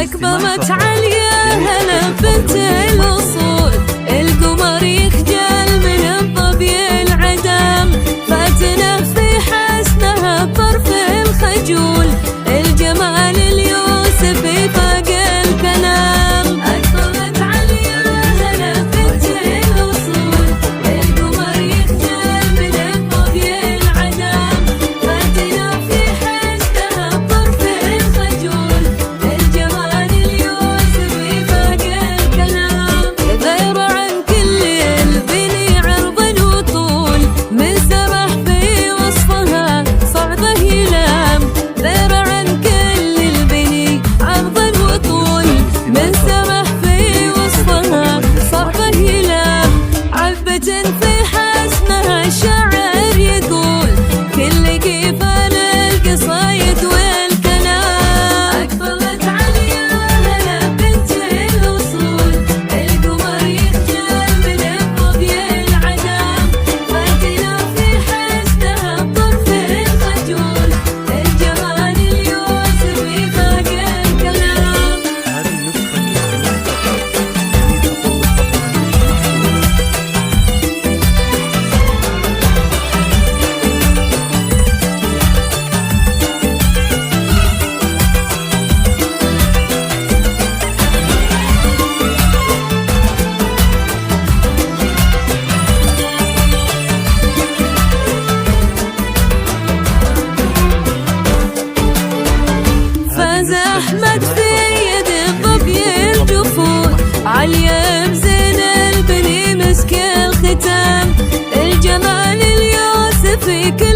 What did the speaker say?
أكبمت عليا هلا بنت الأصول، القمر يخجل من الظبي العدم، فاتنه في حسنها بطرف الخجول، الجمال اليوسفي فاق الكلام. أكبمت عليا هلا بنت الأصول، القمر يخجل من الظبي العدم، فاتنه في حسنها بطرف الخجول، الجمال اليوسفي فاق الكلام. غير عن كل البني عرض وطول، من سمح في وصفها صعبه يلام. غير عن كل البني عرض وطول، من سمح في وصفها صعبه يلام. عبة في حسنها الشاعر يقول، كل كيفان القصايد والكلام. أكبرت عليا هلا بنت الأصول، القمر يخجل من الظبي العدم، فاتنا في حسنها بطرف الخجول، الجمال اليوسفي فاق الكلام. هذه النسخة الإسلامية فقط، يعني تطبق فاز أحمد في يد الظبي الجفون، عليا بزين البني مسك الختام، الجمال اليوسفي كل